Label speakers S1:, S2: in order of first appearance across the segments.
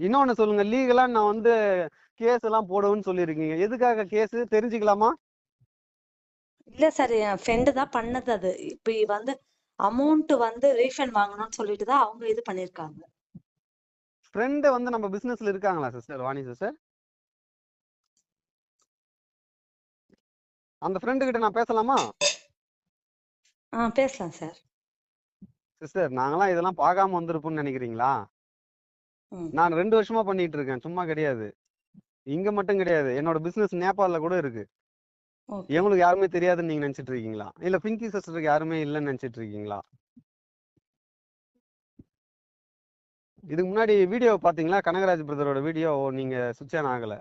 S1: இன்னொன்னு சொல்லுங்க, லீகலா நான் வந்து கேஸ் எல்லாம் போடுவேன்னு சொல்லியிருக்கீங்க. எதுக்காக கேஸ் தெரிஞ்சுக்கலாமா?
S2: இல்ல சார், என் ஃப்ரெண்டு தான் பண்ணது அது. இப்ப வந்து அமௌண்ட் வந்து ரீஃபண்ட் வாங்கணும்னு சொல்லிட்டு தான் அவங்க இது பண்ணிருக்காங்க.
S1: ஃப்ரெண்டு வந்து நம்ம பிசினஸ்ல இருக்காங்களா சிஸ்டர், வாணி சிஸ்டர்? அந்த ஃப்ரெண்டு கிட்ட நான் பேசலாமா?
S2: பேசலாம் சார்.
S1: சிஸ்டர், நாங்களாம் இதெல்லாம் பார்க்காம வந்திருப்போம்னு நினைக்கிறீங்களா? நான் 2 வருஷமா பண்ணிட்டு இருக்கேன், சும்மா கிடையாது. இங்க மட்டும் கிடையாது, என்னோட பிசினஸ் நேபாளில கூட இருக்கு. எங்களுக்கு யாருமே தெரியாதுன்னு நீங்க நினைச்சிட்டு இருக்கீங்களா? இல்ல பிங்கி சிஸ்டருக்கு யாருமே இல்லைன்னு நினைச்சிட்டு இருக்கீங்களா? இதுக்கு முன்னாடி வீடியோ பாத்தீங்களா? கனகராஜ் பிரதரோட வீடியோ நீங்க சுவிட்ச் ஆன் ஆகல.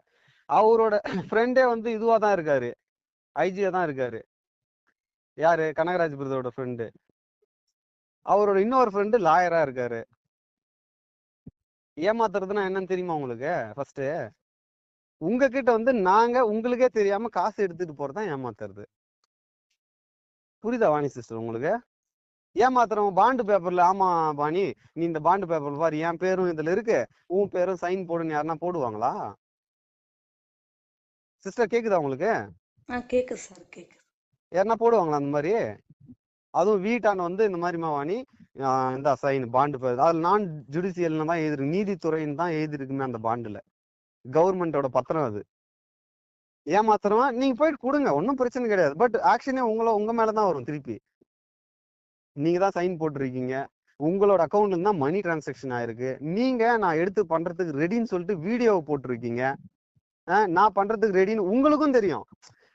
S1: அவரோட ஃப்ரெண்டே வந்து இதுவா தான் இருக்காரு, ஐஜியா தான் இருக்காரு. யாரு? கனகராஜ் பிரதரோட ஃப்ரெண்டு. அவரோட இன்னொரு ஃப்ரெண்டு லாயரா இருக்காரு. ஏமாத்துறதுன்னா என்னன்னு தெரியுமா உங்களுக்கு? ஃபர்ஸ்ட் உங்ககிட்ட வந்து நாங்க உங்களுக்கே தெரியாம காசு எடுத்துட்டு போறதுதான் ஏமாத்துறது. புரியுதா வாணி சிஸ்டர் உங்களுக்கு? ஏமாத்துறவங்க பாண்டு பேப்பர்ல, ஆமா பாணி நீ இந்த பாண்டு பேப்பர்ல பாரு, என் பேரும் இதுல இருக்கு, உன் பேரும் சைன் போடுன்னு யாருன்னா போடுவாங்களா? சிஸ்டர் கேக்குதா உங்களுக்கு?
S2: கேக்குது சார், கேக்குது.
S1: யாருன்னா போடுவாங்களா அந்த மாதிரி? அதுவும் வீட்டான வந்து இந்த மாதிரி வாணி இந்த சைன் பாண்டு பேர், அதுல நான் ஜுடிஷியல்னு தான் எழுதிருக்கு, நீதித்துறைன்னு தான் எழுதிருக்குமே அந்த பாண்டுல. கவர்மெண்டோட பத்திரம் அது. ஏமாத்துறவன் நீங்க போயிட்டு கொடுங்க, ஒன்றும் பிரச்சனை கிடையாது. பட் ஆக்ஷனே உங்க மேலதான் வரும் திருப்பி. நீங்க தான் சைன் போட்டிருக்கீங்க, உங்களோட அக்கௌண்ட்ல தான் மணி டிரான்சாக்ஷன் ஆயிருக்கு, நீங்க நான் எடுத்து பண்றதுக்கு ரெடின்னு சொல்லிட்டு வீடியோவை போட்டிருக்கீங்க. நான் பண்றதுக்கு ரெடின்னு உங்களுக்கும் தெரியும்.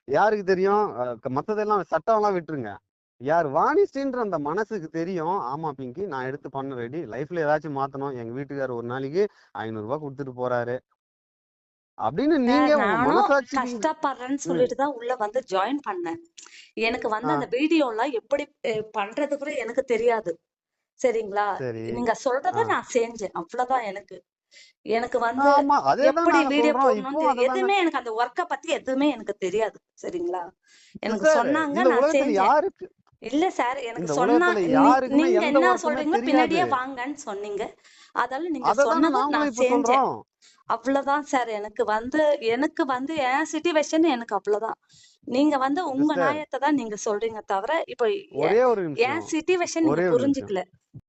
S1: யாருக்கு தெரியும்? மத்ததெல்லாம் சட்டம் எல்லாம் விட்டுருங்க, யார் வாணிஸ்டின்ற அந்த மனசுக்கு தெரியும். ஆமா பிங்கி, நான் எடுத்து பண்ண ரெடி, லைஃப்ல ஏதாச்சும் மாத்தணும், எங்க வீட்டுக்காரர் ஒரு நாளைக்கு 500 ரூபாய் கொடுத்துட்டு போறாரு அப்படின்னு நீங்க உங்க மனசாட்சி
S2: கஷ்டப்படுறேன்னு சொல்லிட்டு தான் உள்ள வந்து ஜாயின் பண்ணேன். எனக்கு வந்து அந்த வீடியோ எல்லாம் எப்படி பண்றது கூட எனக்கு தெரியாது. சரிங்களா? நீங்க சொல்றத நான் செஞ்சேன், அவ்வளவுதான். எனக்கு வந்து எப்படி வீடியோ போடணும் எதுவுமே எனக்கு அந்த ஒர்க்க பத்தி எதுவுமே எனக்கு தெரியாது. சரிங்களா? எனக்கு சொன்னாங்க, நான் செஞ்சேன். இல்ல சார், எனக்கு சொன்னாங்க, நீங்க என்ன சொல்றீங்களோ பின்னாடியே வாங்கன்னு சொன்னீங்க. அதால நீங்க சொன்னதை நான் செஞ்சேன், அவ்வளவுதான் சார். எனக்கு வந்து என் சிச்சுவேஷன் எனக்கு அவ்வளவுதான். நீங்க வந்து உங்க நியாயத்தை தான் நீங்க சொல்றீங்க தவிர, இப்போ என் சிச்சுவேஷன் நீங்க புரிஞ்சுக்கல.